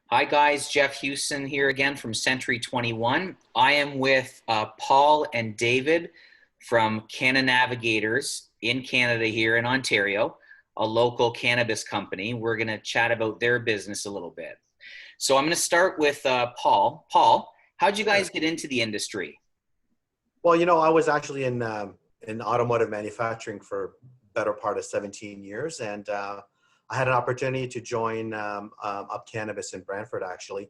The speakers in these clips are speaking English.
Hi guys, Jeff Hewson here again from Century 21. I am with Paul and David from CannaNavigators in Canada here in Ontario, a local cannabis company. We're going to chat about their business a little bit. So I'm going to start with Paul. Paul, how'd you Sure. guys get into the industry? Well, I was actually in automotive manufacturing for better part of 17 years, and I had an opportunity to join Up Cannabis in Brantford, actually,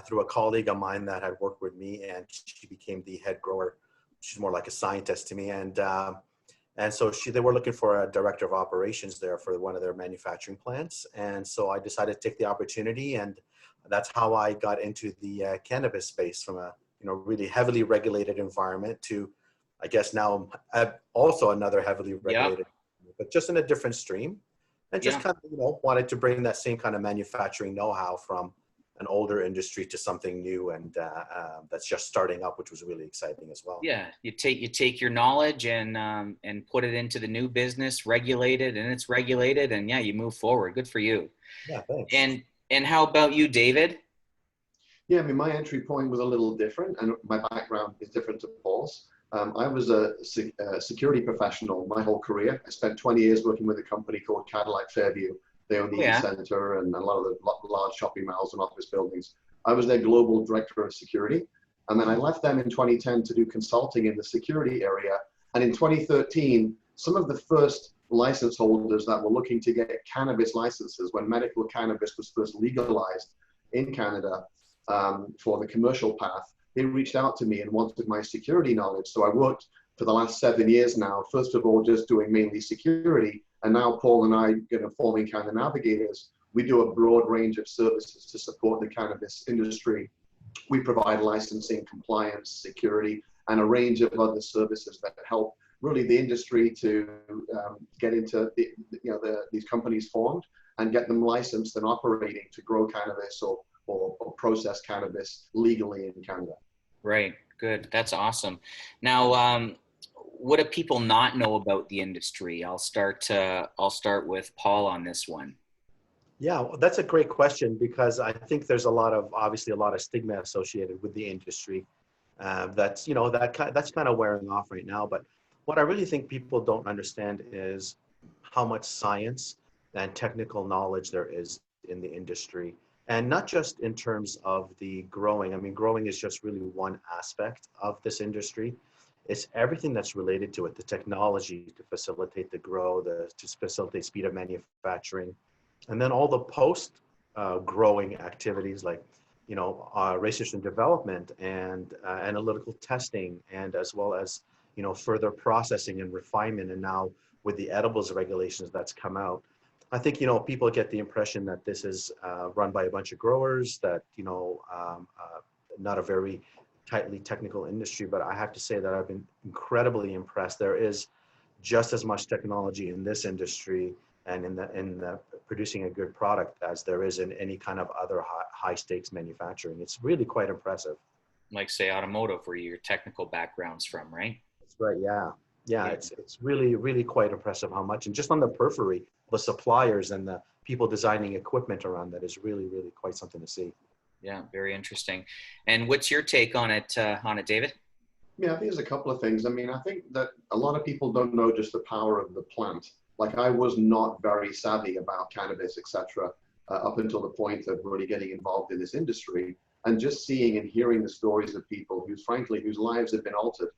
through a colleague of mine that had worked with me, and she became the head grower. She's more like a scientist to me, and so they were looking for a director of operations there for one of their manufacturing plants, and so I decided to take the opportunity, and that's how I got into the cannabis space from a really heavily regulated environment to, I guess now also another heavily Yeah, regulated, but just in a different stream, and just yeah. kind of wanted to bring that same kind of manufacturing know-how from an older industry to something new and that's just starting up, which was really exciting as well. Yeah, you take your knowledge and put it into the new business, regulated, and it's regulated, and yeah, you move forward. Good for you. Yeah, thanks. And how about you, David? Yeah, I mean, my entry point was a little different, and my background is different to Paul's. I was a security professional my whole career. I spent 20 years working with a company called Cadillac Fairview. They own Oh the yeah, E-Center and a lot of the large shopping malls and office buildings. I was their global director of security. And then I left them in 2010 to do consulting in the security area. And in 2013, some of the first license holders that were looking to get cannabis licenses when medical cannabis was first legalized in Canada, for the commercial path, they reached out to me and wanted my security knowledge. So I worked for the last 7 years now, first of all, just doing mainly security. And now Paul and I, forming CannaNavigators, we do a broad range of services to support the cannabis industry. We provide licensing, compliance, security, and a range of other services that help really the industry to get into these companies formed and get them licensed and operating to grow cannabis or process cannabis legally in Canada. right. Good. That's awesome. Now, what do people not know about the industry? I'll start with Paul on this one. Yeah, well, that's a great question because I think there's obviously a lot of stigma associated with the industry. That's kind of wearing off right now. But what I really think people don't understand is how much science and technical knowledge there is in the industry. And not just in terms of the growing. I mean, growing is just really one aspect of this industry. It's everything that's related to it, the technology to facilitate the grow, to facilitate speed of manufacturing, and then all the post growing activities like research and development and analytical testing, and as well as further processing and refinement. And now with the edibles regulations that's come out, I think people get the impression that this is run by a bunch of growers, that not a very tightly technical industry. But I have to say that I've been incredibly impressed. There is just as much technology in this industry and in the producing a good product as there is in any kind of other high stakes manufacturing. It's really quite impressive. Like say automotive, where your technical background's from, right? That's right. Yeah. Yeah. Yeah. It's really, really quite impressive how much, and just on the periphery, the suppliers and the people designing equipment around that is really, really quite something to see. Yeah, very interesting. And what's your take on it, David? Yeah, I think there's a couple of things. I mean, I think that a lot of people don't know just the power of the plant. Like I was not very savvy about cannabis, etc., up until the point of really getting involved in this industry and just seeing and hearing the stories of people whose lives have been altered,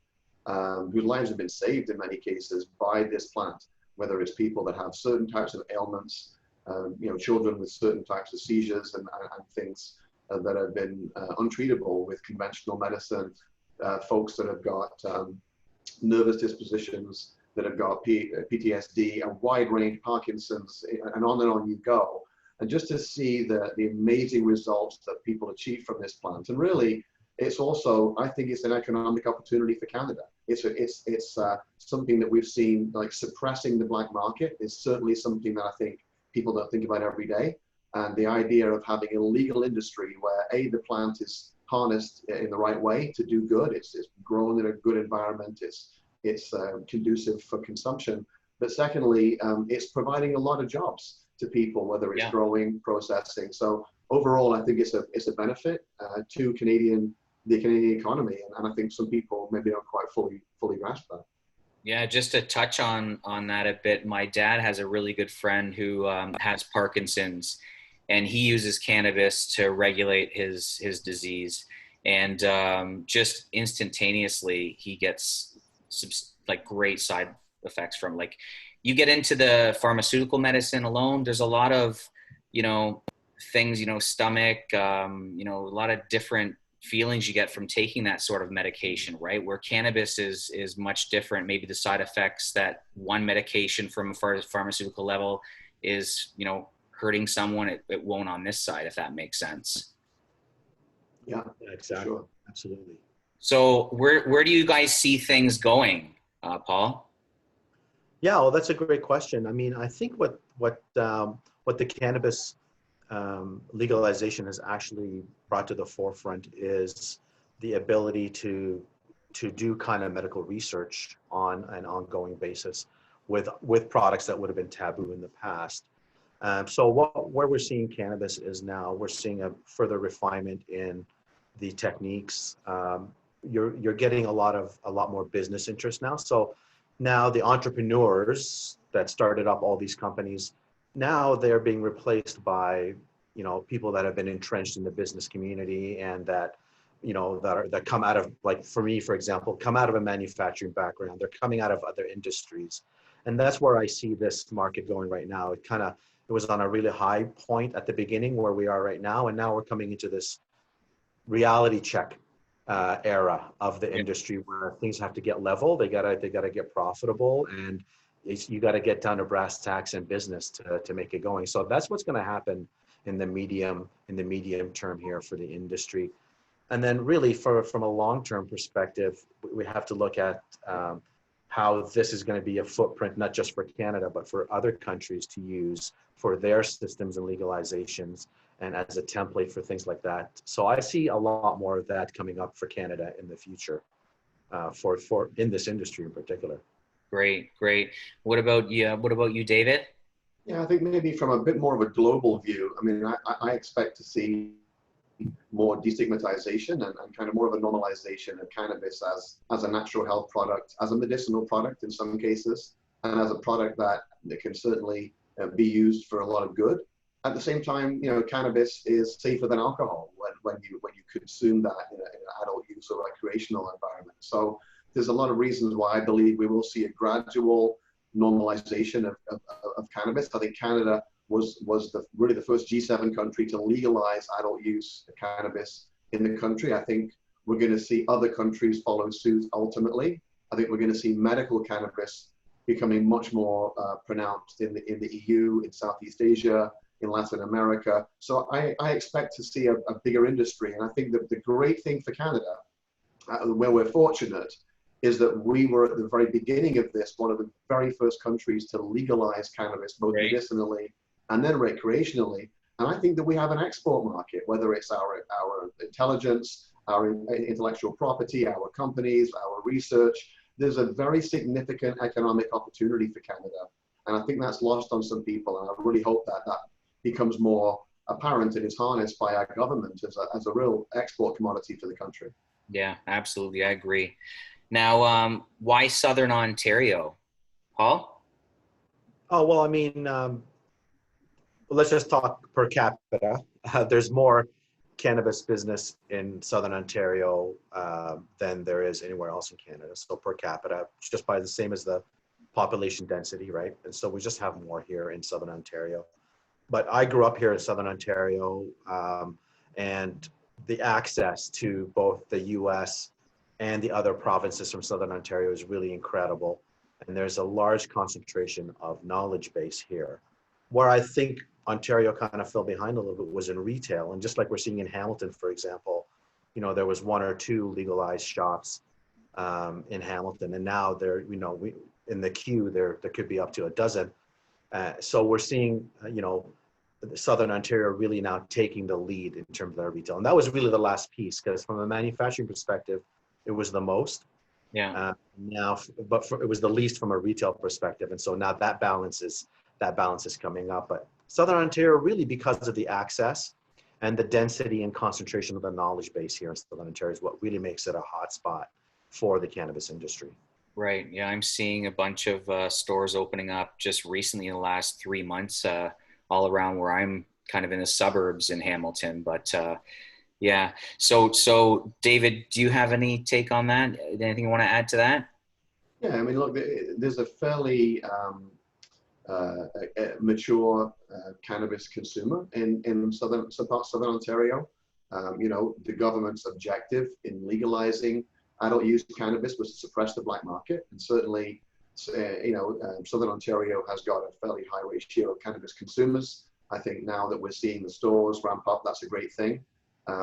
whose lives have been saved in many cases by this plant, whether it's people that have certain types of ailments, children with certain types of seizures and things that have been untreatable with conventional medicine, folks that have got nervous dispositions, that have got PTSD, a wide range, Parkinson's, and on you go. And just to see the amazing results that people achieve from this plant. And really, it's also, I think it's an economic opportunity for Canada. It's something that we've seen, like suppressing the black market is certainly something that I think people don't think about every day. And the idea of having a legal industry where the plant is harnessed in the right way to do good, it's grown in a good environment, it's conducive for consumption. But secondly, it's providing a lot of jobs. to people, whether it's Yeah. growing, processing. So overall, I think it's a benefit to the Canadian economy, and I think some people maybe don't quite fully grasp that. Yeah, just to touch on that a bit, my dad has a really good friend who has Parkinson's, and he uses cannabis to regulate his disease, and just instantaneously he gets like great side effects from, like, you get into the pharmaceutical medicine alone, there's a lot of, things, stomach, a lot of different feelings you get from taking that sort of medication, right? Where cannabis is much different. Maybe the side effects that one medication from a pharmaceutical level is, hurting someone, it won't on this side, if that makes sense. Yeah, Exactly. sure. Absolutely. So where do you guys see things going, Paul? Yeah, well, that's a great question. I mean, I think what the cannabis legalization has actually brought to the forefront is the ability to do kind of medical research on an ongoing basis with products that would have been taboo in the past. So where we're seeing cannabis is now we're seeing a further refinement in the techniques. You're getting a lot more business interest now. So now the entrepreneurs that started up all these companies, now they're being replaced by, people that have been entrenched in the business community and that, that come out of, like, for me, for example, come out of a manufacturing background. They're coming out of other industries. And that's where I see this market going right now. It was on a really high point at the beginning where we are right now. And now we're coming into this reality check era of the industry where things have to get level. They gotta get profitable, and you got to get down to brass tacks and business to make it going. So that's what's going to happen in the medium term here for the industry. And then really from a long-term perspective, we have to look at how this is going to be a footprint, not just for Canada, but for other countries to use for their systems and legalizations and as a template for things like that. So I see a lot more of that coming up for Canada in the future for in this industry in particular. Great. What about you, David? Yeah, I think maybe from a bit more of a global view, I mean, I expect to see more destigmatization and kind of more of a normalization of cannabis as a natural health product, as a medicinal product in some cases, and as a product that can certainly be used for a lot of good. At the same time, cannabis is safer than alcohol when you consume that in an adult use or recreational environment. So there's a lot of reasons why I believe we will see a gradual normalization of cannabis. I think Canada was really the first G7 country to legalize adult use of cannabis in the country. I think we're going to see other countries follow suit ultimately. I think we're going to see medical cannabis becoming much more pronounced in the EU, in Southeast Asia, in Latin America. So I expect to see a bigger industry. And I think that the great thing for Canada, where we're fortunate, is that we were at the very beginning of this, one of the very first countries to legalize cannabis, both medicinally and then recreationally. And I think that we have an export market, whether it's our intelligence, our intellectual property, our companies, our research. There's a very significant economic opportunity for Canada. And I think that's lost on some people. And I really hope that becomes more apparent and is harnessed by our government as a real export commodity for the country. Yeah, absolutely. I agree. Now, why Southern Ontario? Paul? Oh, well, I mean, let's just talk per capita. There's more cannabis business in Southern Ontario than there is anywhere else in Canada. So per capita, just by the same as the population density, right? And so we just have more here in Southern Ontario. But I grew up here in Southern Ontario, and the access to both the US and the other provinces from Southern Ontario is really incredible. And there's a large concentration of knowledge base here. Where I think Ontario kind of fell behind a little bit was in retail. And just like we're seeing in Hamilton, for example, there was 1 or 2 legalized shops in Hamilton. And now we in the queue, there could be up to a dozen. So we're seeing, Southern Ontario really now taking the lead in terms of their retail. And that was really the last piece, because from a manufacturing perspective, it was the most. Yeah. It was the least from a retail perspective. And so now that balance is that balance is coming up. But Southern Ontario, really because of the access and the density and concentration of the knowledge base here in Southern Ontario, is what really makes it a hotspot for the cannabis industry. Right. Yeah, I'm seeing a bunch of stores opening up just recently in the last 3 months, all around where I'm kind of in the suburbs in Hamilton. But yeah. So David, do you have any take on that? Anything you want to add to that? Yeah, I mean, look, there's a fairly mature cannabis consumer in southern Ontario. You know, the government's objective in legalizing adult use cannabis was to suppress the black market, and certainly, Southern Ontario has got a fairly high ratio of cannabis consumers. I think now that we're seeing the stores ramp up, that's a great thing.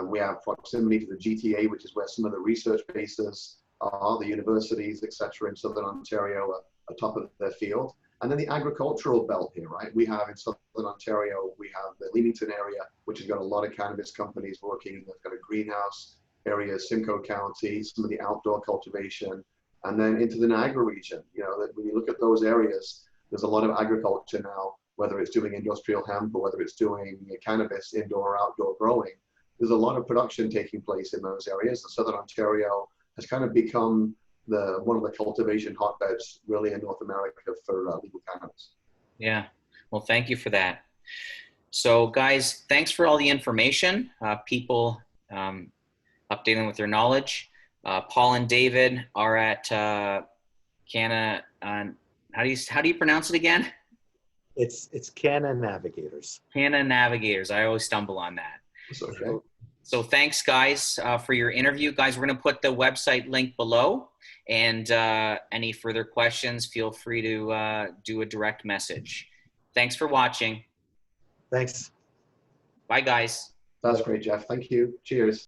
We have proximity to the GTA, which is where some of the research bases are, the universities, etc., in Southern Ontario are top of their field. And then the agricultural belt here, right? We have in Southern Ontario, we have the Leamington area, which has got a lot of cannabis companies working. They've got a greenhouse area, Simcoe County, some of the outdoor cultivation, and then into the Niagara region. You know, that when you look at those areas, there's a lot of agriculture now, whether it's doing industrial hemp or whether it's doing cannabis, indoor or outdoor growing. There's a lot of production taking place in those areas. And Southern Ontario has kind of become one of the cultivation hotbeds really in North America for legal cannabis. Yeah. Well, thank you for that. So guys, thanks for all the information. People updating with their knowledge. Paul and David are at Canna. How do you pronounce it again? It's CannaNavigators. CannaNavigators. I always stumble on that. It's okay. So thanks, guys, for your interview. Guys, we're going to put the website link below. And any further questions, feel free to do a direct message. Thanks for watching. Thanks. Bye, guys. That's great, Jeff. Thank you. Cheers.